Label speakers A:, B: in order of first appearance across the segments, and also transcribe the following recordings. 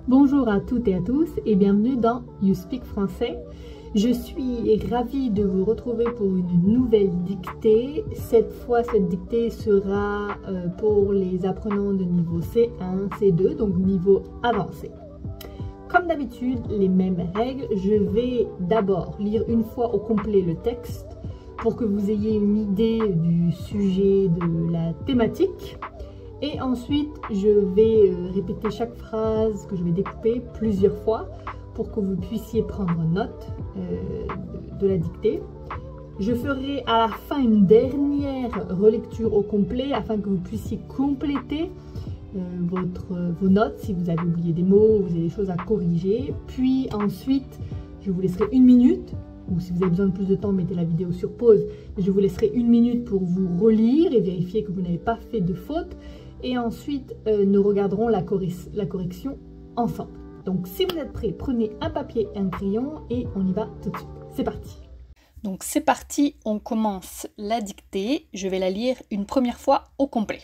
A: Bonjour à toutes et à tous et bienvenue dans You Speak Français. Je suis ravie de vous retrouver pour une nouvelle dictée. Cette fois, cette dictée sera pour les apprenants de niveau C1, C2, donc niveau avancé. Comme d'habitude, les mêmes règles. Je vais d'abord lire une fois au complet le texte pour que vous ayez une idée du sujet de la thématique. Et ensuite, je vais répéter chaque phrase que je vais découper plusieurs fois pour que vous puissiez prendre note de la dictée. Je ferai à la fin une dernière relecture au complet afin que vous puissiez compléter vos notes si vous avez oublié des mots ou vous avez des choses à corriger. Puis ensuite, je vous laisserai une minute, ou si vous avez besoin de plus de temps, mettez la vidéo sur pause. Je vous laisserai une minute pour vous relire et vérifier que vous n'avez pas fait de faute. Et ensuite, nous regarderons la correction ensemble. Donc, si vous êtes prêts, prenez un papier et un crayon et on y va tout de suite. C'est parti.
B: Donc, c'est parti, on commence la dictée. Je vais la lire une première fois au complet.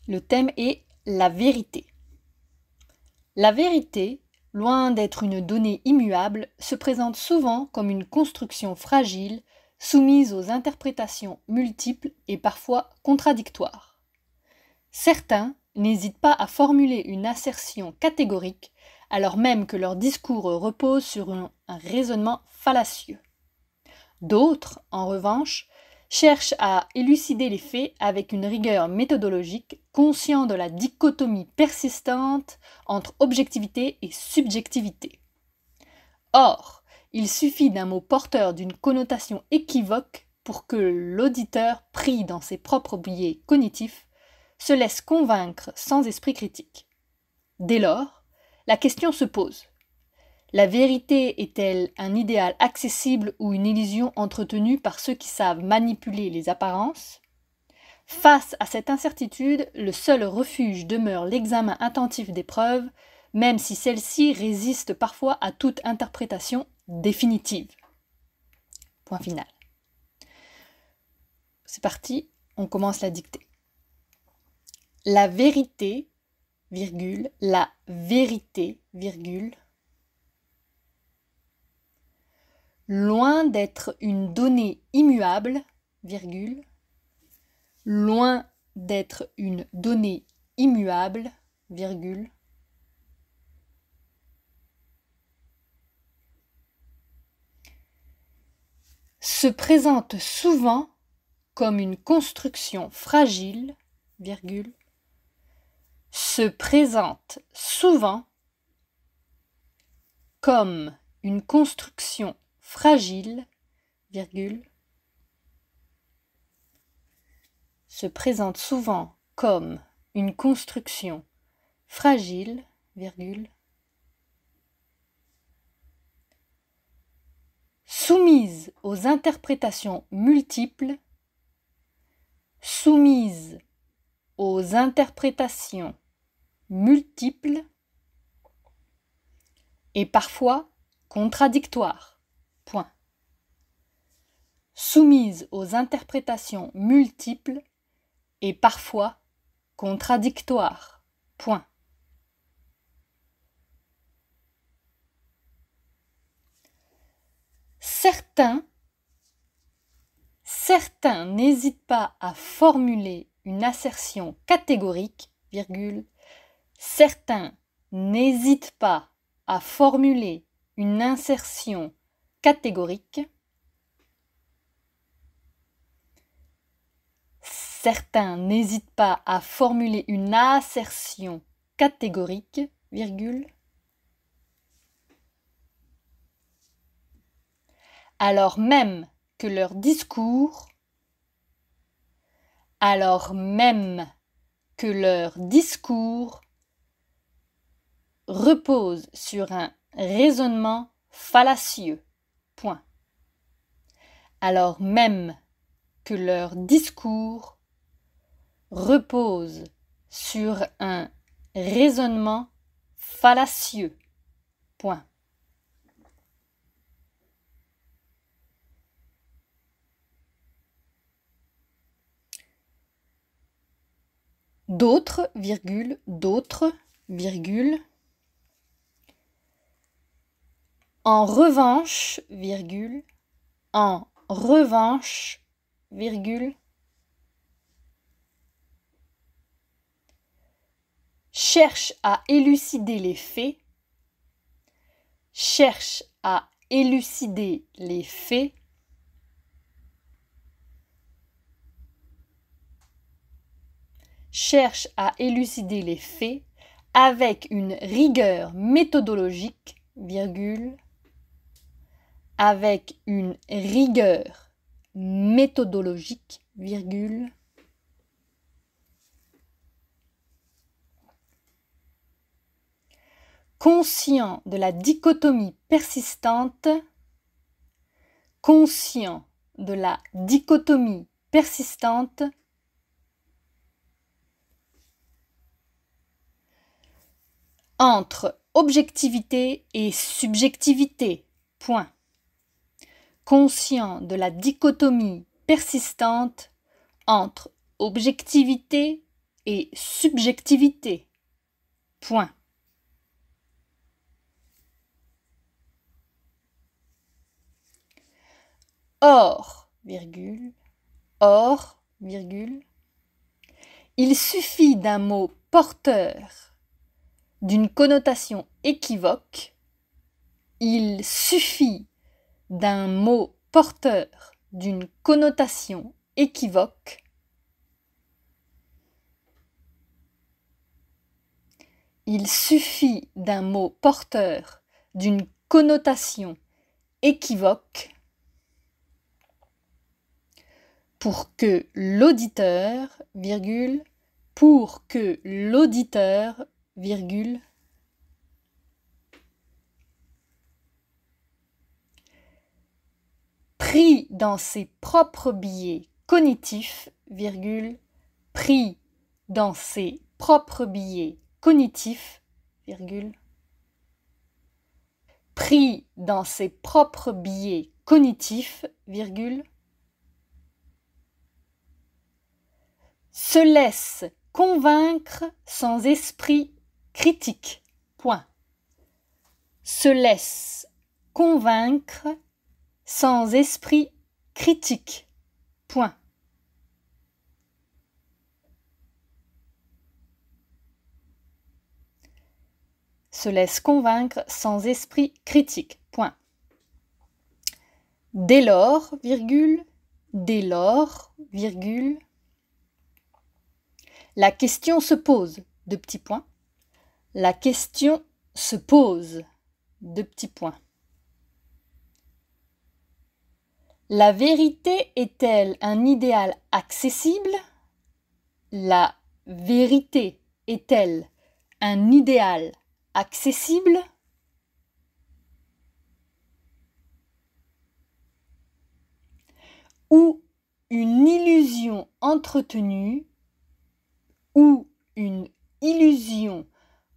B: Le thème est la vérité. La vérité, loin d'être une donnée immuable, se présente souvent comme une construction fragile, soumise aux interprétations multiples et parfois contradictoires. Certains n'hésitent pas à formuler une assertion catégorique, alors même que leur discours repose sur un raisonnement fallacieux. D'autres, en revanche, cherchent à élucider les faits avec une rigueur méthodologique, conscients de la dichotomie persistante entre objectivité et subjectivité. Or, il suffit d'un mot porteur d'une connotation équivoque pour que l'auditeur, pris dans ses propres biais cognitifs, se laisse convaincre sans esprit critique. Dès lors, la question se pose. La vérité est-elle un idéal accessible ou une illusion entretenue par ceux qui savent manipuler les apparences ? Face à cette incertitude, le seul refuge demeure l'examen attentif des preuves, même si celles-ci résistent parfois à toute interprétation définitive. Point final. C'est parti, on commence la dictée. La vérité, virgule, la vérité, virgule, loin d'être une donnée immuable, virgule, loin d'être une donnée immuable, virgule, se présente souvent comme une construction fragile, virgule, se présente souvent comme une construction fragile, virgule, se présente souvent comme une construction fragile, virgule, soumise aux interprétations multiples, soumise aux interprétations multiples et parfois contradictoires. Point. Soumise aux interprétations multiples et parfois contradictoires. Point. Certains n'hésitent pas à formuler une assertion catégorique, virgule, certains n'hésitent pas à formuler une assertion catégorique, certains n'hésitent pas à formuler une assertion catégorique, virgule, alors même que leur discours repose sur un raisonnement fallacieux. Point. Alors même que leur discours repose sur un raisonnement fallacieux. Point. D'autres, virgule, En revanche, virgule, en revanche, virgule, cherche à élucider les faits, cherche à élucider les faits, cherche à élucider les faits avec une rigueur méthodologique, virgule, avec une rigueur méthodologique, virgule, conscient de la dichotomie persistante, conscient de la dichotomie persistante, entre objectivité et subjectivité, point. Conscient de la dichotomie persistante entre objectivité et subjectivité, point. Or, virgule, il suffit d'un mot porteur d'une connotation équivoque, il suffit d'un mot porteur d'une connotation équivoque, il suffit d'un mot porteur d'une connotation équivoque pour que l'auditeur, virgule, pour que l'auditeur, virgule, pris dans ses propres biais cognitifs, virgule, pris dans ses propres biais cognitifs, virgule, pris dans ses propres biais cognitifs, virgule, se laisse convaincre sans esprit critique, point. Se laisse convaincre sans esprit critique, point. Se laisse convaincre sans esprit critique, point. Dès lors, virgule, la question se pose, deux petits points. La question se pose, deux petits points. La vérité est-elle un idéal accessible? La vérité est-elle un idéal accessible? Ou une illusion entretenue, ou une illusion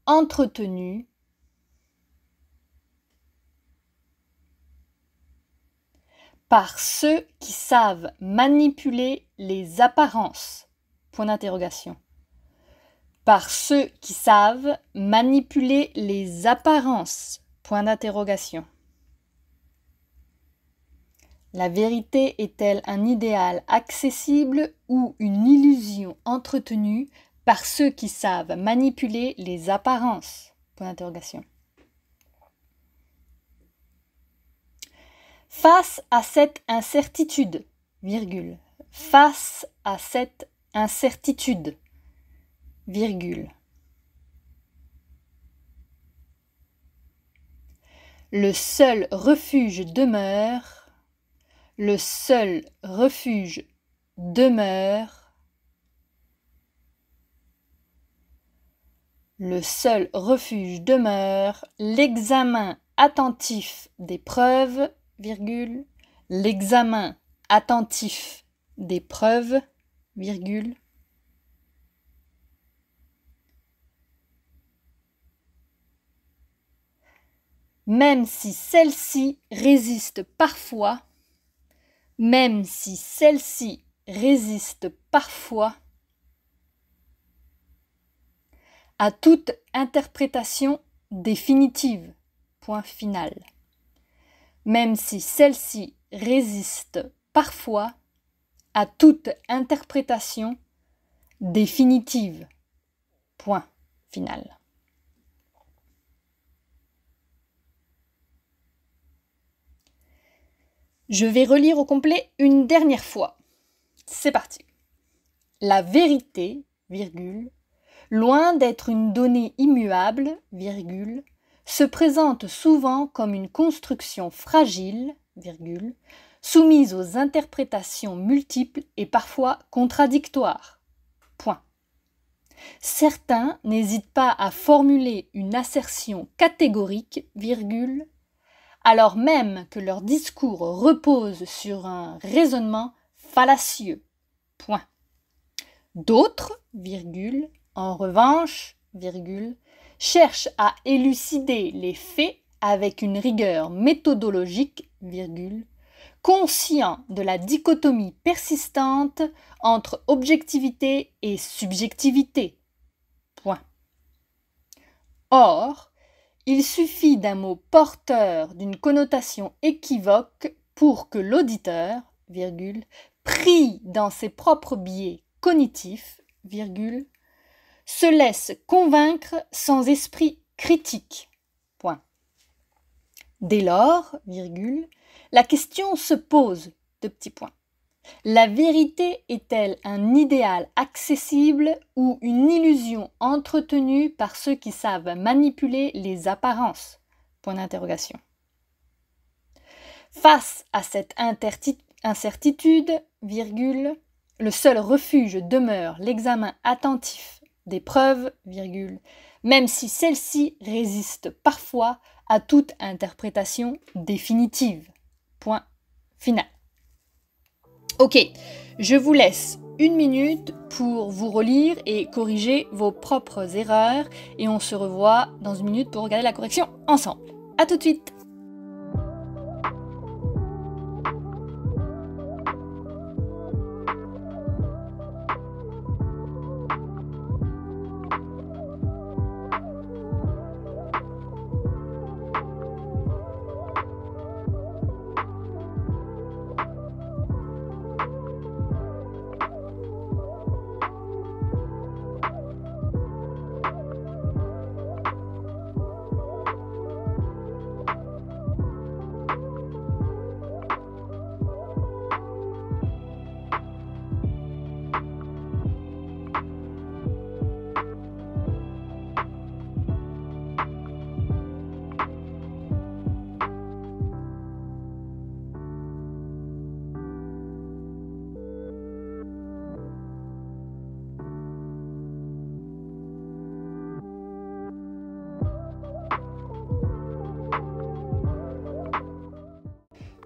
B: entretenue par ceux qui savent manipuler les apparences, point d'interrogation. Par ceux qui savent manipuler les apparences, point d'interrogation. La vérité est-elle un idéal accessible ou une illusion entretenue par ceux qui savent manipuler les apparences? Point d'interrogation. Face à cette incertitude, virgule, face à cette incertitude, virgule, le seul refuge demeure, le seul refuge demeure, le seul refuge demeure l'examen attentif des preuves, virgule, l'examen attentif des preuves, virgule, même si celle-ci résiste parfois, même si celle-ci résiste parfois à toute interprétation définitive, point final. même si celle-ci résiste parfois à toute interprétation définitive. Point final. Je vais relire au complet une dernière fois. C'est parti. La vérité, virgule, loin d'être une donnée immuable, virgule, se présente souvent comme une construction fragile, virgule, soumise aux interprétations multiples et parfois contradictoires. Point. Certains n'hésitent pas à formuler une assertion catégorique, virgule, alors même que leur discours repose sur un raisonnement fallacieux. Point. D'autres, virgule, en revanche, virgule, cherchent à élucider les faits avec une rigueur méthodologique, virgule, conscient de la dichotomie persistante entre objectivité et subjectivité. Point. Or, il suffit d'un mot porteur d'une connotation équivoque pour que l'auditeur, virgule, pris dans ses propres biais cognitifs, virgule, se laisse convaincre sans esprit critique. Point. Dès lors, virgule, la question se pose, deux petits points. La vérité est-elle un idéal accessible ou une illusion entretenue par ceux qui savent manipuler les apparences? Point d'interrogation. Face à cette incertitude, virgule, le seul refuge demeure l'examen attentif des preuves, virgule, même si celles-ci résistent parfois à toute interprétation définitive. Point final. Ok, je vous laisse 1 minute pour vous relire et corriger vos propres erreurs et on se revoit dans 1 minute pour regarder la correction ensemble. À tout de suite!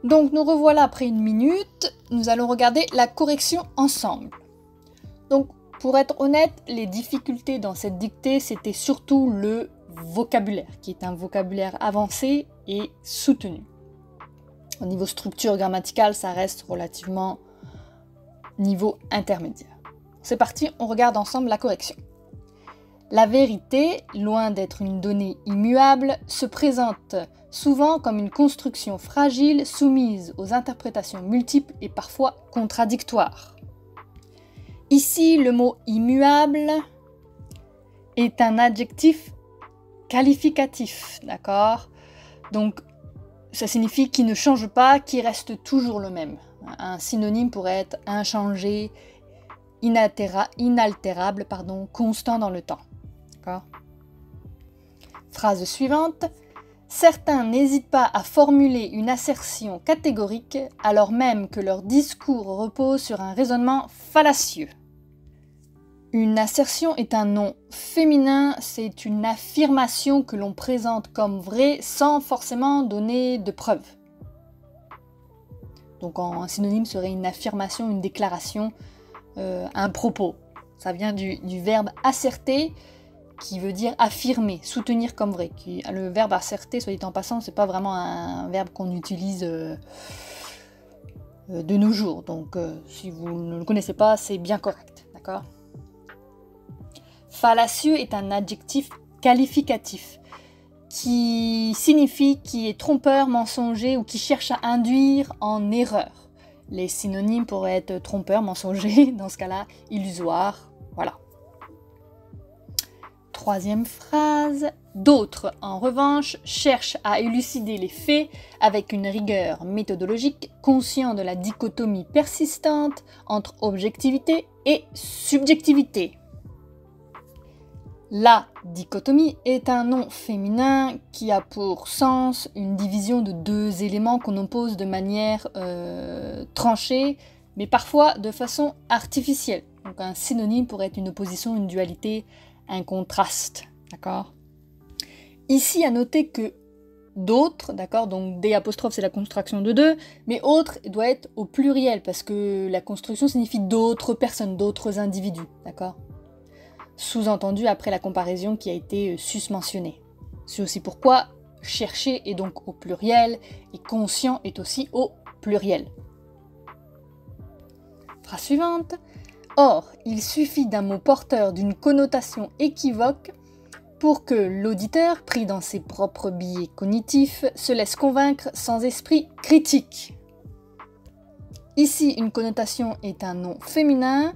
B: Donc nous revoilà après 1 minute, nous allons regarder la correction ensemble. Donc pour être honnête, les difficultés dans cette dictée, c'était surtout le vocabulaire, qui est un vocabulaire avancé et soutenu. Au niveau structure grammaticale, ça reste relativement niveau intermédiaire. C'est parti, on regarde ensemble la correction. La vérité, loin d'être une donnée immuable, se présente souvent comme une construction fragile soumise aux interprétations multiples et parfois contradictoires. Ici, le mot immuable est un adjectif qualificatif, d'accord? Donc, ça signifie qu'il ne change pas, qu'il reste toujours le même. Un synonyme pourrait être inchangé, inaltérable, constant dans le temps. D'accord ? Phrase suivante. Certains n'hésitent pas à formuler une assertion catégorique alors même que leur discours repose sur un raisonnement fallacieux. Une assertion est un nom féminin, c'est une affirmation que l'on présente comme vraie sans forcément donner de preuves. Donc un synonyme serait une affirmation, une déclaration, un propos. Ça vient du verbe asserter, qui veut dire affirmer, soutenir comme vrai. Le verbe asserter, soit dit en passant, c'est pas vraiment un verbe qu'on utilise de nos jours. Donc si vous ne le connaissez pas, c'est bien correct, d'accord ? Fallacieux est un adjectif qualificatif. qui signifie qui est trompeur, mensonger ou qui cherche à induire en erreur. Les synonymes pourraient être trompeur, mensonger, dans ce cas-là, illusoire, voilà. Troisième phrase. D'autres, en revanche, cherchent à élucider les faits avec une rigueur méthodologique, conscient de la dichotomie persistante entre objectivité et subjectivité. La dichotomie est un nom féminin qui a pour sens une division de deux éléments qu'on oppose de manière tranchée, mais parfois de façon artificielle. Donc un synonyme pourrait être une opposition, une dualité, un contraste, d'accord ? Ici, à noter que d'autres, d'accord, donc D' c'est la construction de deux, mais autres doit être au pluriel, parce que la construction signifie d'autres personnes, d'autres individus, d'accord ? Sous-entendu après la comparaison qui a été susmentionnée. C'est aussi pourquoi chercher est donc au pluriel, et conscient est aussi au pluriel. Phrase suivante. Or, il suffit d'un mot porteur d'une connotation équivoque pour que l'auditeur, pris dans ses propres biais cognitifs, se laisse convaincre sans esprit critique. Ici, une connotation est un nom féminin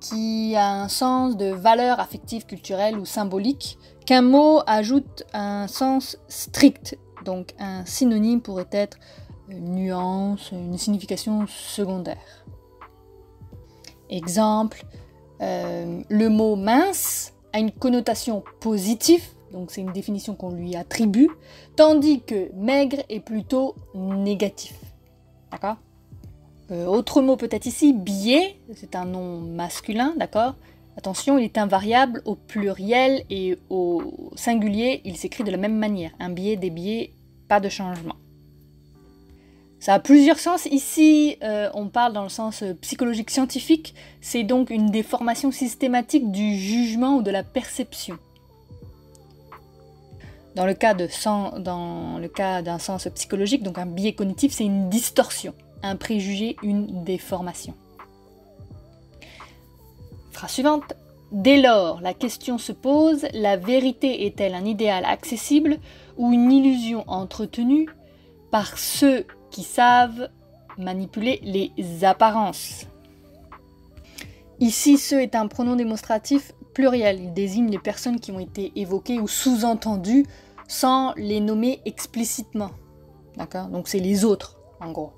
B: qui a un sens de valeur affective, culturelle ou symbolique, qu'un mot ajoute un sens strict. Donc un synonyme pourrait être une nuance, une signification secondaire. Exemple, le mot mince a une connotation positive, donc c'est une définition qu'on lui attribue, tandis que maigre est plutôt négatif. D'accord ? Autre mot peut-être ici, biais, c'est un nom masculin, d'accord ? Attention, il est invariable au pluriel et au singulier, il s'écrit de la même manière. Un biais, des biais, pas de changement. Ça a plusieurs sens. Ici, on parle dans le sens psychologique scientifique. C'est donc une déformation systématique du jugement ou de la perception. Dans le cas d'un sens psychologique, donc un biais cognitif, c'est une distorsion, un préjugé, une déformation. Phrase suivante. Dès lors, la question se pose, la vérité est-elle un idéal accessible ou une illusion entretenue par ceux qui savent manipuler les apparences? Ici, ce est un pronom démonstratif pluriel. Il désigne les personnes qui ont été évoquées ou sous-entendues sans les nommer explicitement. D'accord ? Donc c'est les autres, en gros,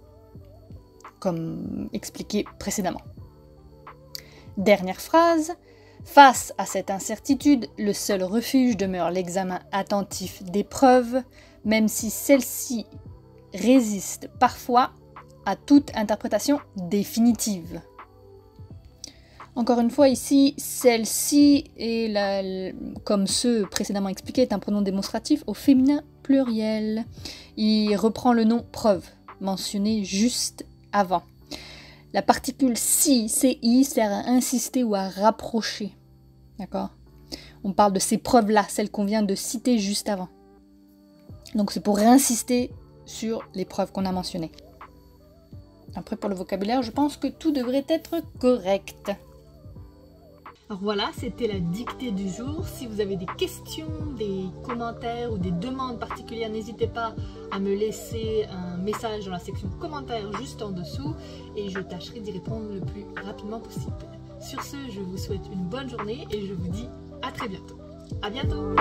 B: comme expliqué précédemment. Dernière phrase. Face à cette incertitude, le seul refuge demeure l'examen attentif des preuves, même si celle-ci résiste parfois à toute interprétation définitive. Encore une fois, ici, celle-ci, comme ceux précédemment expliqués, est un pronom démonstratif au féminin pluriel. Il reprend le nom preuve, mentionné juste avant. La particule si, ci, sert à insister ou à rapprocher. D'accord ? On parle de ces preuves-là, celles qu'on vient de citer juste avant. Donc c'est pour insister sur les preuves qu'on a mentionnées. Après, pour le vocabulaire, je pense que tout devrait être correct.
A: Alors voilà, c'était la dictée du jour. Si vous avez des questions, des commentaires ou des demandes particulières, n'hésitez pas à me laisser un message dans la section commentaires juste en dessous et je tâcherai d'y répondre le plus rapidement possible. Sur ce, je vous souhaite une bonne journée et je vous dis à très bientôt. À bientôt!